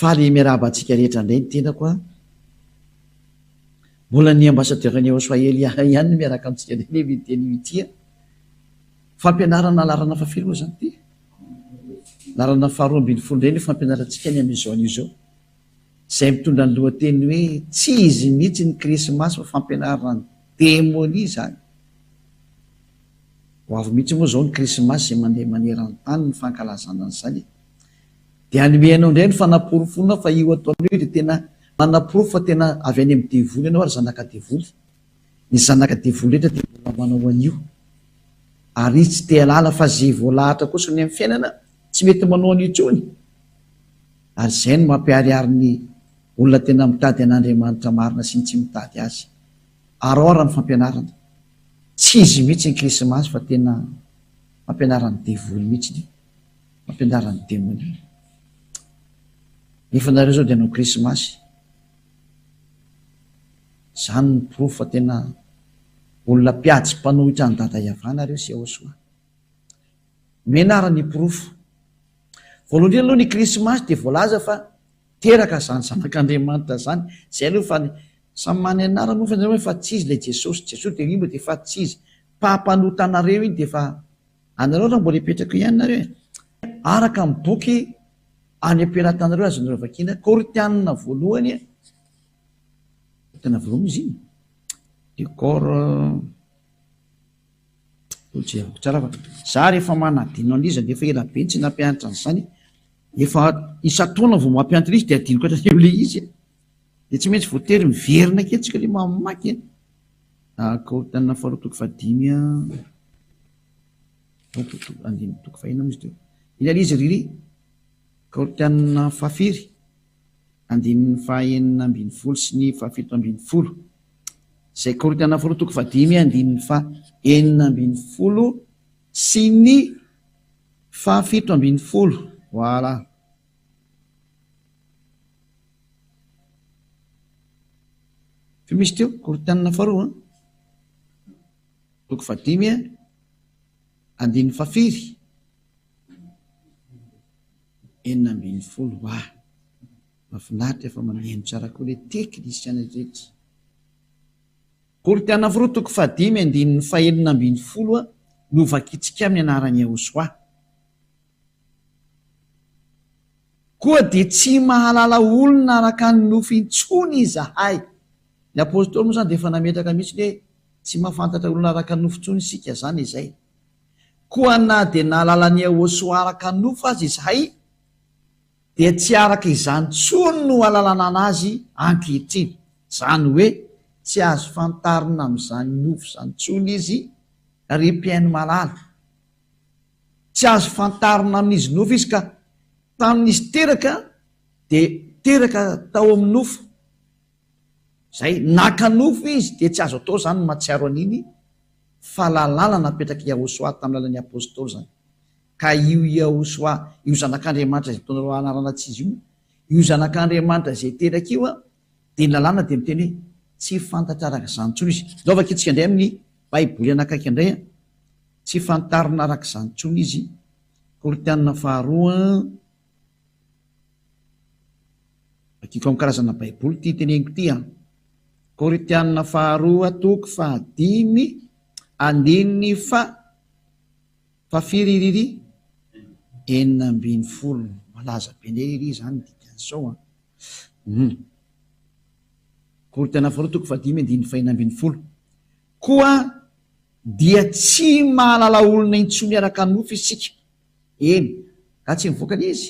faly miarabantsika rehetra indray ny tenako a mbola ny ambasadeur-ny Eoswaely ihany miaraka amintsika indray le viteny itia fampianarana larana fafilo moa zany ty larana faharoa ambin'ny folo indray ny fampianarantsika ny amin'izao an'izao izay mitondra ny lohateny hoe tsy izy mihitsy ny krismasy fa fampianarana ny démonie zany ho avy mihitsy moa zao ny krismasy zay mandeha maneran-tany ny fankalazana an'izany dia anomeanao indray ny fanaporofonina fa io ataonao io dia tena manaporofo fa tena avy any amin'ny devoly ianao ary zanaka devoly ny zanaka devoly rehetra dia mbola manao an'io ary izy tsy te halala fa zay voalahatra kosa ny amin'ny fiainana tsy mety manao an'io intsony ary izay no mampiariary ny olona tena mitady an'Andriamanitra marina sy ny tsy mitady azy araora ny fampianarana tsy izy mihitsy ny krismasy fa tena fampianarany devoly mihitsy ny fampianarany démonie nefa nareo zao dia anao krismasy zany ny porofo fa tena olona mpiady mpanohitra ny dada iavana reo sy ahosoa menara ny porofo voalohany aloha ny krismasy dia voalaza fa teraka zany zanak'Andriamanitra zany zay aloha fa samy many anara moa fa nareo fa tsy izy ilay Jesosy dia imba dia fa tsy izy mpampanotana-nareo iny dia fa anareo raha mbola hipetraka ihany nareo araka ny boky any ampelantanareo azy nareo vakiana Korinthianina voalohany tena voalohany izy iny de cor tsara fa za rehefa manadino an'izy dia efa ela be tsy nampianatra an'izany efa isa-taona vao mampianatra izy dia adinoko hatrany le izy dia tsy maintsy voatery miverina ketsika le mamaky Korinthianina faharoa toko fahadimy andimy toko fahina moa izy teo ila izy riry Korinthianina fahafiry andininy fahaenina ambin'ny folo sy ny fahafito ambin'ny folo izay Korinthianina faharoa toko fahadimy andininy fahaenina ambin'ny folo sy ny fahafito ambin'ny folo voilà fa misy teo Korinthianina faharoa toko fahadimy andininy fahafiry enina ambin'ny folo mahafinaritra efa mameno tsara koa le teknisiana rehetra Korinthianina faharoa toko fahadimy andininy fahaenina ambin'ny folo no vakitsika amin'ny anarany Ahosoa koa dia tsy mahalala olona araka ny nofo intsony izahay ny apôstôly moa zany dia efa nametraka mihitsy hoe tsy mahafantatra olona araka ny nofo intsony isika zany izay koa na dia nahalala ny Ahosoa araka ny nofo azy izahay dia tsy araka izany tsony no alalana anazy ankehitriny zany hoe tsy azo fantarina amin'izany nofo zany tsony izy ry-piaino malala tsy azo fantarina amin'izy nofo izy ka tamin'izy teraka dia teraka tao amin'ny nofo zay naka nofo izy dia tsy azo atao zany matsiaro an'iny fahalalana napetraka i Ahosoa tamin'ny lalan'ny apôstôly zany ka io Ahosoa io zanak'Andriamanitra izay ataonareo anarana tsy izy io zanak'Andriamanitra izay teraka io dia ny lalàna dia miteny hoe tsy fantatra araka izany intsony izy zao vakitsika indray amin'ny baiboly anakaiky indray tsy fantarina araka izany intsony izy Korinthianina faharoa akiko amin'ny karazana baiboly ty teneniko ty Korinthianina faharoa toko fahadimy andininy fahafiry enina ambin'ny folo malaza be indray iry zany dikan'izao Korinthianina faharoa toko fahadimy andininy fahaenina ambin'ny folo koa dia tsy mahalala olona intsony araka ny nofo isika eny ka tsy mivoaka ny izy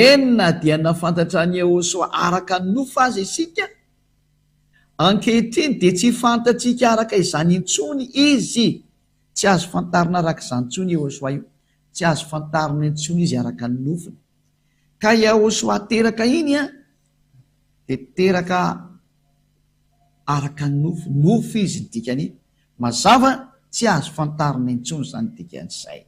enina dia nafantatra ny Ahosoa araka ny nofo azy isika ankehitriny dia tsy fantatsika araka izany intsony izy tsy azo fantarina araka izany intsony Ahosoa io tsy azo fantarina intsony izy araka ny nofony ka i Ahosoa teraka iny dia teraka araka ny nofo izy ny dikany mazava tsy azo fantarina intsony zany dikan'izay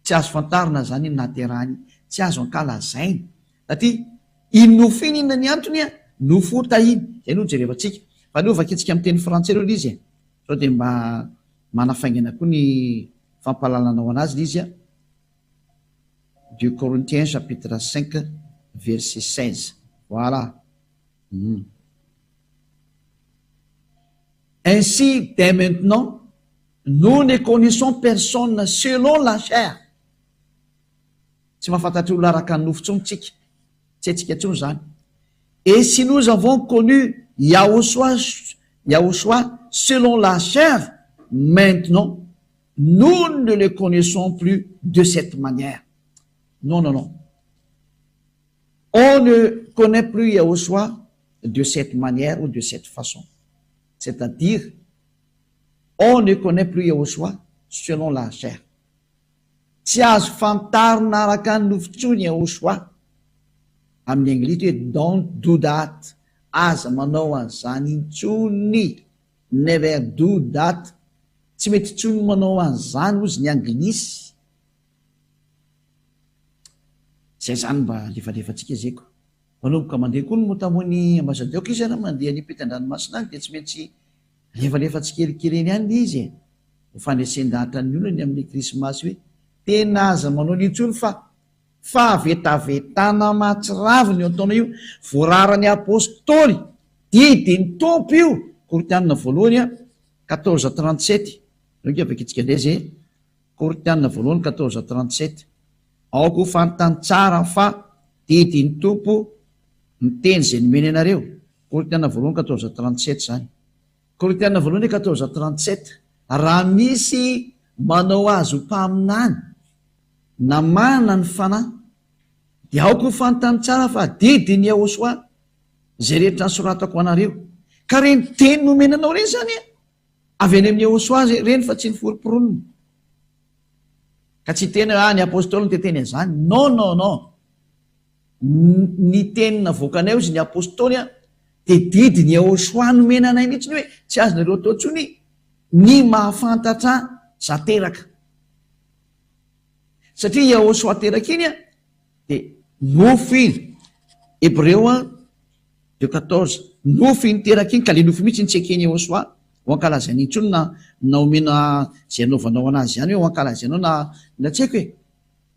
tsy azo fantarina zany iny naterahany tsy azo ankalazainy satria iny nofo iny inona ny antony nofo tahiny zay no jerevantsika fa aleo vakitsika amin'ny teny frantsay reo izy sao dia mba manafaingana koa ny fampalalanao anazy l izy a 2 Corinthiens chapitre 5 verset 16 voilà. Ainsi dès maintenant nous ne connaissons personne selon la chair. Tsy mahafantatry olo araka ny nofo tsony tsika, tsy haitsika tsony zany. Et si nous avons connu Yahushua selon la chair, maintenant nous ne le connaissons plus de cette manière. Non, non, non. On ne connaît plus Yahushua de cette manière ou de cette façon. C'est-à-dire, on ne connaît plus Yahushua selon la chair. Tsy azo fantarina araka ny nofontsony Yahushua. Amin'ny anglisy hoe don't do that. Aza manao an'izany intsony. Never do that. Tsy mety tsony manao an'izany ozy ny anglisy. Zay zany mba lefalefantsika zayko. Manomboka mandeha koa ny motamony ambasadaoko izy raha mandeha ny ampitan-dranomasina any dia tsy maintsy lefalefantsika kelikely ihany izy. Ho fandraisan-dahatra ny olona ny amin'ny krismasy hoe tena aza manao n'intsony fa vetavetana mahatsiraviny eo ataona io voararany apôstôly didiny tompo io. Korinthianina voalohany 14:37 nokeo avakitsika ndray zay. Korinthianina voalohany 14:37 aoko fantany tsara fa didiny tompo miteny zay nomeny anareo. Korinthianina voalohany 14:37 zany. Korinthianina voalohany 14:37 raha misy manao azy ho mpaminany na mana ny fanahy dia aoko fantany tsara fa didiny Yahushua zay rehetra nysoratako anareo. Ka reny teny nomenanao reny zany avy any amin'ny Yahushua reny fa tsy ny foroporonina. Ka tsy tena ny apôstôly ny teteny an'izany. Non, non, non. Ny tenina voakanay izy ny apôstôly dia didiny Yahushua nomena anay mihitsy hoe tsy azonareo atao ntsony ny mahafantatra za teraka. Satria Yahushua teraka iny dia nofo iny. Hébreu 2:14 nofo iny teraka iny ka le nofo mihitsy ny tsekeny Yahushua ho ankalazainy intsony na omena zay anaovanao anazy zany hoe ho ankalazainao na tsy haiko hoe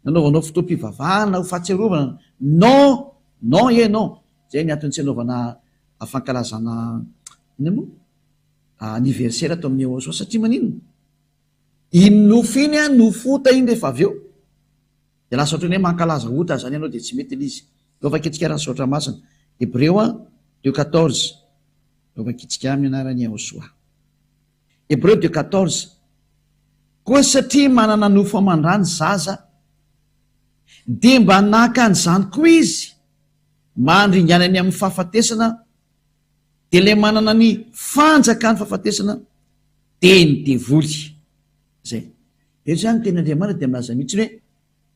nanaovanao fotoam-pivavahana ho fahatsiarovana. Non, non e non. Zay ny antony tsy anaovana fankalazana anniversaire atao amin'ny Yahushua satria maninona iny nofo iny nofo ota iny rehefa avy eo dia lasa ohatrany hoe mankalaza ota zany ianao dia tsy mety ilay izy. Lovakitsika raha saotra masina. Hébreu 2:14 lovakitsika amin'ny anaran'ny Yahushua. Hébreu 2:14 koa satria manana nofo aman-drany zaza dia mba naka an'izany koa izy mandringanany amin'ny fahafatesana dia ilay manana ny fanjaka ny fahafatesana dia ny devoly. Zay eto zany teny Andriamanitra dia milaza mihitsy hoe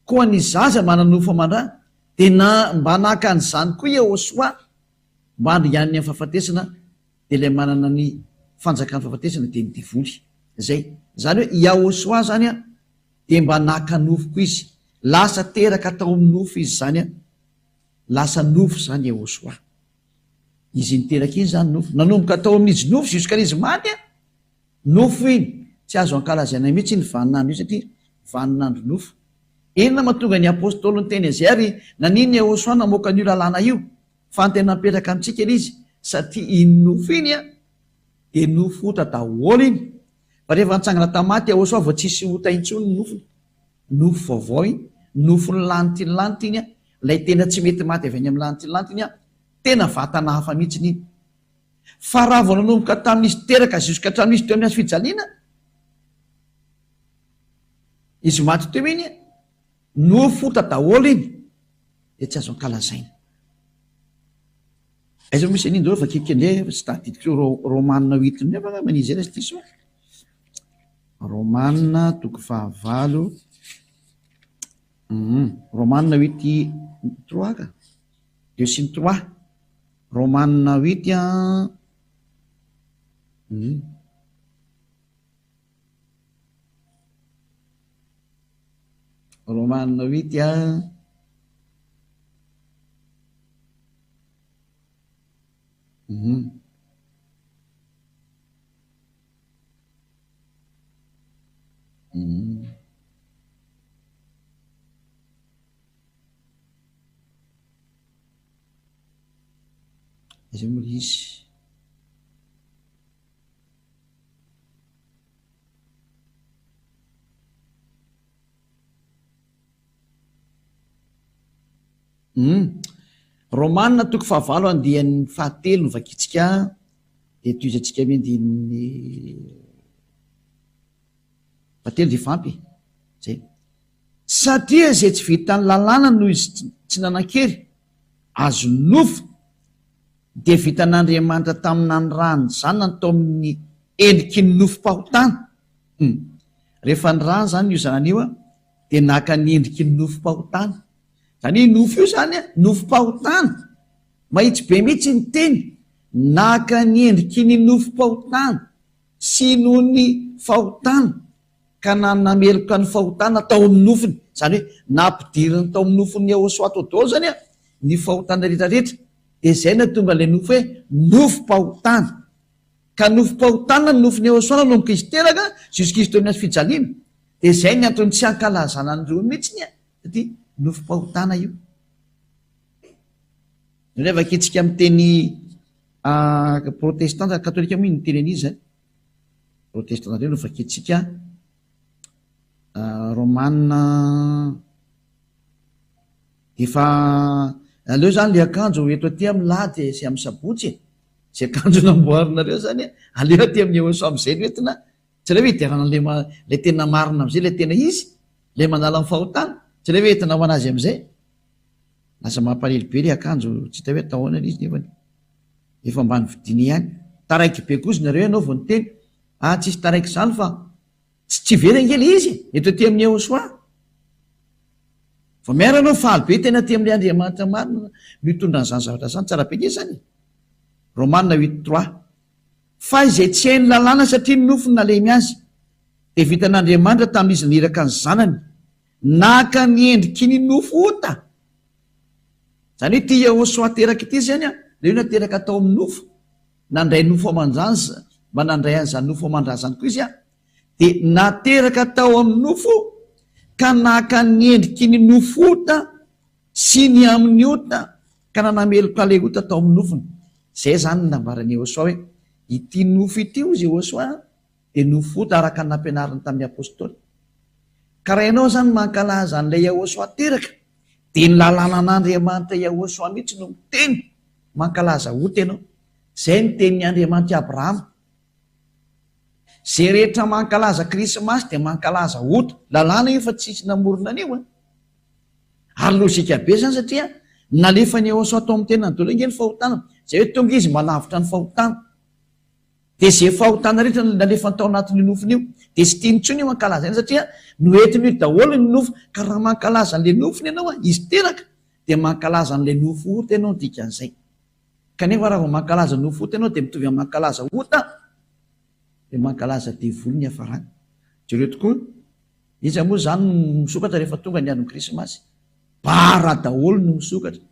koa ny zaza manana nofo aman-drany dia mba naka an'izany koa Yahushua mba handringanany amin'ny fahafatesana dia ilay manana ny fanjaka ny fahafatesana dia ny devoly. Zay zany hoe Yahushua zany dia mba naka nofo koa izy. Lasa teraka atao amin'ny nofo izy zany lasa nofo zany Yahushua. Izy niteraka iny zany nofo nanomboka atao amin'izy nofo juska izy maty nofo iny tsy azo ankalazaina mihitsy ny vaninandro io satria vaninandro nofo. Inona mahatonga ny apôstôly ny teny izay ary naniny Yahushua namoaka an'io lalàna io fa ny tena napetraka amintsika izy satria iny nofo iny dia nofo ota daholo iny. Fa rehefa nitsangana tamaty Yahushua vao tsisy ota intsony ny nofony. Nofo vaovao iny nofo ny lanitry iny ilay tena tsy mety maty avy any amin'ny lanitry iny tena vatana hafa mihitsy iny. Fa raha vao nanomboka tamin'izy teraka juska hatramin'izy teo amin'ny azo fijaliana izy maty teo iny nofo ota daholo iny dia tsy azo ankalazaina. Aiza misy an'iny daholo fa kekendray tsy tadidiko Romanina 8 ndray fa man'izy zay tsy diso. Romanina 9 Romanina 8:3 ka 2:3 Romanina 8 Romanina 8 Mm-hmm. zay moa izy. Romanina toko fahavalo andihan'ny fahatelo no vakitsika de toizatsika miandin'ny fahatelo de fampy zay. Satria zay tsy vitany lalàna noho izy tsy nanan-kery azo nofo de vitan'Andriamanitra taminany rany zany natao amin'ny endriky ny nofom-pahotana. Rehefa ny rany zany io zany io de naka ny endriky ny nofom-pahotana. Zany nofo io zany nofom-pahotana, mahitsy be mihitsy ny teny, naka ny endriky ny nofom-pahotana sy noho ny fahotana ka nameloka ny fahotana tao amin'ny nofony. Zany hoe nampidiriny tao amin'ny nofony Yahosoa tao daholo zany ny fahotana rehetrarehetra. De zay na tonga le nofo hoe nofom-pahotana. Ka nofom-pahotana ny nofony Yahosoa nanomboka izy teraka jusqu'isy teo amin'ny fijaliana. De zay ny antony tsy ankalazana an'ireo mihitsy satria nofom-pahotana io. Rehefa vakitsika amin'ny teny protestanta katolika moa ny teny an'izy zany. Protestanta reo no vakitsika Romanina efa aleo zany le akanjo eto aty milady sy amin'ny sabotsy sy akanjo namboarinareo zany aleo aty amin'ny Yahosoa am'izay no entina tsy le hoe hiderana le tena marina am'izay le tena izy le manala ny fahotana tsy le hoe entina ho anazy am'izay. Lasa mampalely be le akanjo tsy hita hoe atao ahoana izy nefa efa ambany vidiny ihany. Taraiky be kozy nareo ianao vao ny teny tsisy taraiky zany fa tsy very angely izy eto aty amin'ny Yahosoa. Vao miara anao faly be tena aty amin'ny Andriamanitra marina mitondra n'izany zavatra zany tsara be nge zany. Romanina 8:3 fa izay tsy hainy lalàna satria ny nofony nalemy azy de vitan'Andriamanitra tamin'izy niraka ny zanany naka ny endriky ny nofo ota. Zany hoe ty Yahosoa teraka ity zany le io nateraka tao amin'ny nofo nandray nofo aman-drany mba nandray an'izany nofo aman-drazany koa izy de nateraka tao amin'ny nofo ka naka ny endriky ny nofo ota sy ny amin'ny ota ka nanameloka le ota tao amin'ny nofony. Zay zany nambarany Yahosoa hoe ity nofo ity ozy Yahosoa de nofo ota araka ny nampianariny tamin'ny apôstôly. Ka raha ianao zany mankalaza an'ilay Yahosoa teraka de ny lalàna an'Andriamanitra Yahosoa mihitsy no miteny mankalaza ota ianao. Zay ny tenin'ny Andriamanitra Abrahama. Zay rehetra mankalaza Krismasy de mankalaza ota. Lalàna io fa tsisy namorona anio ary lozika be zany satria nalefa ny Yahosoa atao amin'ny tenany daholo nge ny fahotana. Zay hoe tonga izy malavitra ny fahotana. De zay fahotana rehetra nalefa tao anatin'ny nofony io de sy tiany intsony io mankalaza iny satria noentiny daholo ny nofo. Ka raha mankalaza an'le nofony ianao izy teraka de mankalaza an'le nofo ota ianao dikan'izay. Kanefa raha vao mankalaza nofo ota ianao de mitovy amin'ny mankalaza ota de mankalaza devoly ny hafarany. Jereo tokoa izy moa zany misokatra rehefa tonga ny andron'ny Krismasy. Bara daholo no misokatra.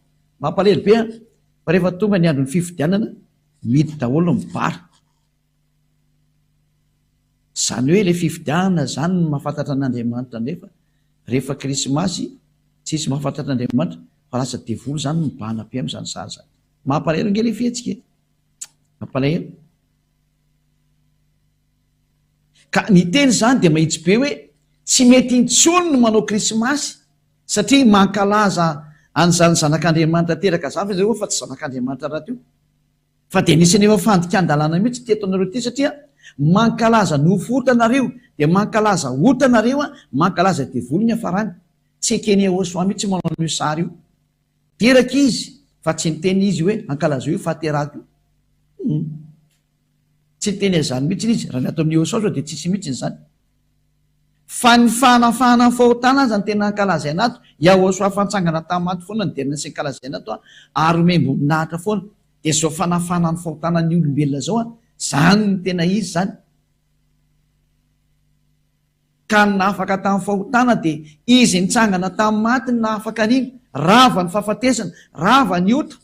Mampalely be fa rehefa tonga ny andron'ny fifidianana midy daholo no mibara. Zany hoe le fifidianana zany no mahafantatra an'Andriamanitra nefa rehefa Krismasy tsisy mahafantatra an'Andriamanitra fa lasa devoly zany mibahana be am'izany sary zany. Mampalahelo nge le fihetsika. Mampalahelo. Ka ny teny zany de mahitsy be hoe tsy mety intsony no manao Krismasy satria mankalaza an'izany zanak'Andriamanitra teraka zany fa zay fa tsy zanak'Andriamanitra raha teo. Fa de nisy efa fandika-dalàna mihitsy teto anareo ty satria mankalaza nofo ota nareo de mankalaza ota nareo mankalaza devoly ny hafarany. Tsy ekeny Yahosoa mihitsy manao io sary io. Teraka izy fa tsy niteny izy hoe ankalaza io fahateraka io. Tsy teny azany mihitsy izy raha ny atao amin'ny Yahosoa de tsisy mihitsy zany. Fa ny fanafahana ny fahotana azy ny tena ankalaza anato. Yahosoa fantsangana tamin'ny maty foana ny derina sy ankalaza anato ary membo nahatra foana. De zao fanafahana ny fahotana ny olombelona zao zany ny tena izy zany. Ka nafaka tamin'ny fahotana de izy nitsangana tamin'ny maty ny nafaka an'iny. Rava ny fahafatesana, rava ny ota.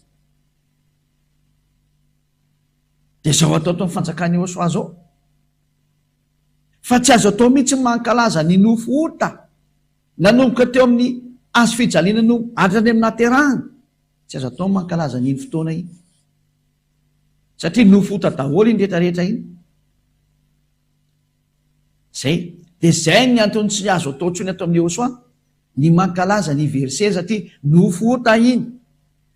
De zao atao tao fanjakany Yahosoa zao. Fa tsy azo atao mihitsy mankalaza ny nofo ota nanomboka teo amin'ny azo fijaliana no hatrany amin'ny naterahana. Tsy azo atao mankalaza n'iny fotoana iny. satria nofota daholo iny rehetrarehetra iny zay. Dia zay ny antony tsy azo atao ntsony atao amin'ny Josoa ny mankalaza ny verset satria nofota iny.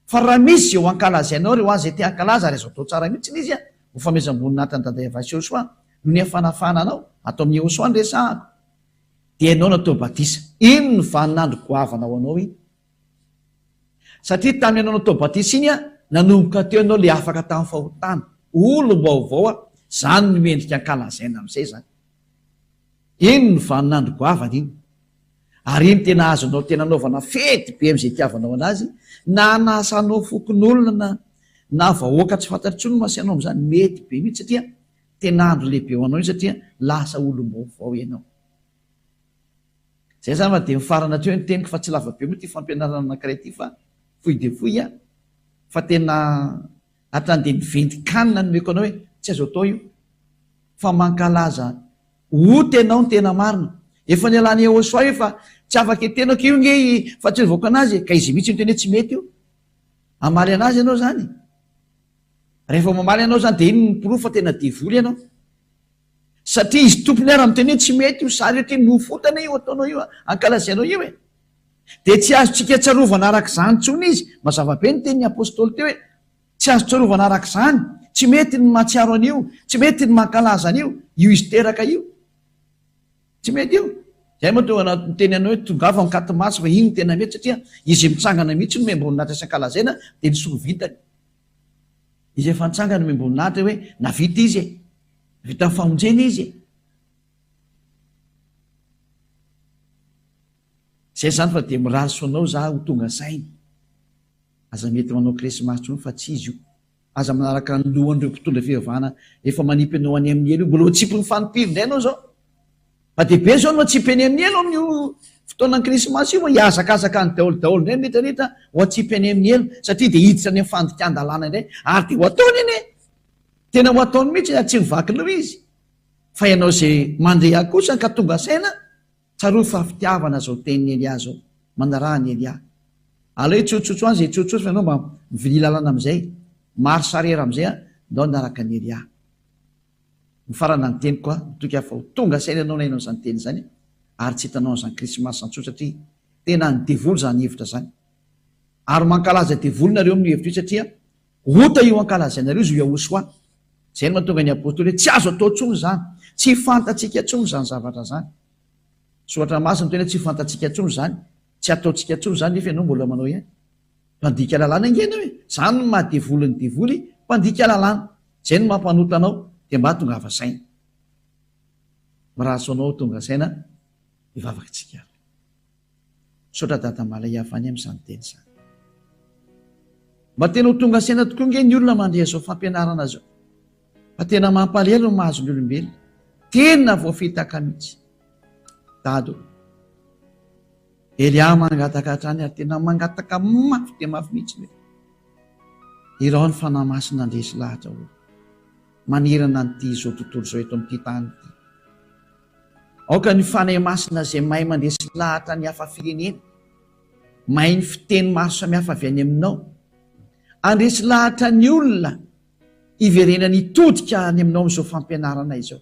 Fa raha misy eo ankalazainao reo azy te ankalaza ary azo atao tsara mihitsy izy ho famezam-boninahitra ny daday avasy Josoa no ny hafanafana anao atao amin'ny Josoa ny resahako dia ianao natao batisa. Ino ny vaninandro goavana ho anao iny? Satria tamin'ny ianao natao batisa iny nanomboka teo ianao le afaka tamin'ny fahotana olo vaovao zany no mendrika ankalazaina amin'izay zany. Ino ny vaninandro goavana iny? Ary iny tena azonao tena naovana fety be amin'izay itiavanao anazy, na nasanao fokon'olona na vahoaka tsy fantatrony masianao amin'izany mety be mihitsy satria tena andro lehibe ho anao iny satria lasa olom-baovao ianao. Zay zany fa dia mifarana teo ny teniko fa tsy lava be moa ty fampianarana anankiray ty fa fohy de fohy fa tena hatrany dia nivendikanina no meko anao hoe tsy azo atao io fa mankalaza oty ianao ny tena marina. Efa ny alany Josoa io fa tsy afaka etenako io nge fa tsy voaka anazy ka izy mihitsy ny teny hoe tsy mety io. Amaly anazy ianao zany. Rehefa mamaly ianao zany dia iny ny proof fa tena devoly ianao. Satria izy tompony ary miteny hoe tsy mety io sary ohatra nofotana io ataonao io ankalazainao io dia tsy azotsika tsarovana arak'izany tsony izy. Mazava be ny tenin'ny apôstôly teo hoe tsy azo tsarovana arak'izany, tsy mety ny mahatsiaro an'io, tsy mety ny mankalaza an'io, io izy teraka io. Tsy mety io. Zay moa tonga anatin'ny teny anao hoe tongava mikaty maso fa iny tena mety satria izy mitsangana mihitsy no memboninahitra sy ankalazaina dia nisolo vitany. Izy efa nitsangana memboninahitra hoe navita izy vita ny famonjena izy. Zay zany fa dia mirary soanao za ho tonga sainy. Aza mety manao krismasy tsony fa tsy izy io. Aza manaraka ny lohan'ireo mpitondra fivavahana efa manipy anao any amin'ny elo io, mbola tsipy ny fanipiro indray anao zao. Fa dia be zao no atsipy any amin'ny elo amin'io fotoanan'ny krismasy io, hiazakazaka ny daolo indray rehetrarehetra ho atsipy any amin'ny elo satria dia hiditra any amin'ny fandikan-dalàna indray ary dia ho ataony iny tena ho ataony mihitsy tsy mivakinao izy. Fa ianao izay mandeha kosa ka tonga saina tsaroa fa fitiavana zao tenin'ny Elia zao manarahany Elia. Aleo tsotsotso any zay tsotsotso fa ianao mba mivily lalana amin'izay maro sarera amin'izay ndao naraka ny Elia. Mifarana ny teny koa toka fa ho tonga saina ianao na ianao izany teny zany ary tsy hitanao an'izany krismasy antsoa satria tena ny devoly zany hevitra zany. Ary mankalaza devoly nareo amin'ny hevitra io satria ota io ankalazainareo izy ho Josoa. Zay no mahatonga ny apôstôly hoe tsy azo atao tsony zany, tsy fantatsika tsony zany zavatra zany. Soatra masina tena tsy fantatsika tsony zany, tsy ataotsika tsony zany nefa ianao mbola manao ihany. Mpandika lalàna ingena hoe zany no mahadevoly ny devoly, mpandika lalàna. Zay no mampanota anao dia mba tonga hava saina. Miraso anao tonga saina hivavaka tsika. Sotra dada malay avany amin'izany teny zany. Mba tena ho tonga saina tokoa nge ny olona mandray zao fampianarana zao. Fa tena mampalahelo no mahazo ny olombelona. Tena voafitaka mihitsy. Dado. Elia mangataka hatrany ary tena mangataka mafy dia mafy mihitsy. Irao ny fanahy masina andresy lahatra olo. Manirana n'ity izao tontolo izao eto amin'ity tany ity. Aoka ny fanahy masina izay mahay mandresy lahatra ny hafa firenena. Mahay ny fiteny maro samihafa avy any aminao. Andresy lahatra ny olona iverenany todika any aminao amin'izao fampianarana izao.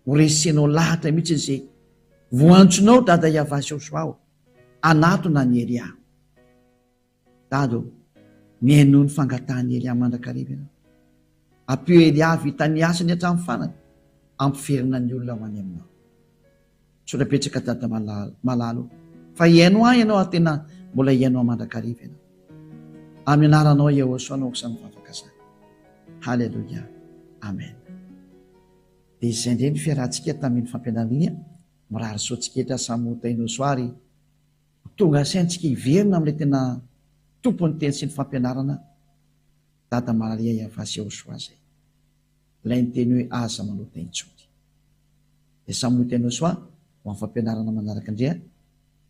Ho resenao lahatra mihitsy izay voantsonao dada Iavasy Josoa anatona ny Elia. Dado, mihaino ny fangatahany Elia mandrakariva ianao. Ampio Elia vitany asany hatramin'ny fanany ampiferina ny olona ho any aminao. Sorapetraka dada malalo. Fa iaino ahy ianao tena mbola iaino mandrakariva ianao. Amin'ny anaranao Josoa anao sy mivavaka zany. Halleluja. Amen. Dia izay indray ny fiarahantsika tamin'ny fampianarana mirary soatsiketra samotaino soary tonga saintsika hiverina amin'ilay tena tompony teny sy ny fampianarana dada Maria Iavasy Josoa zay. Ilay ny teny hoe aza manota intsony. Dia samotaino soa ho amin'ny fampianarana manaraka indray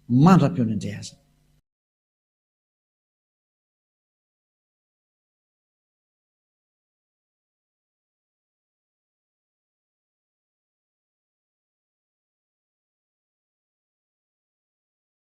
mandra-peona indray aza.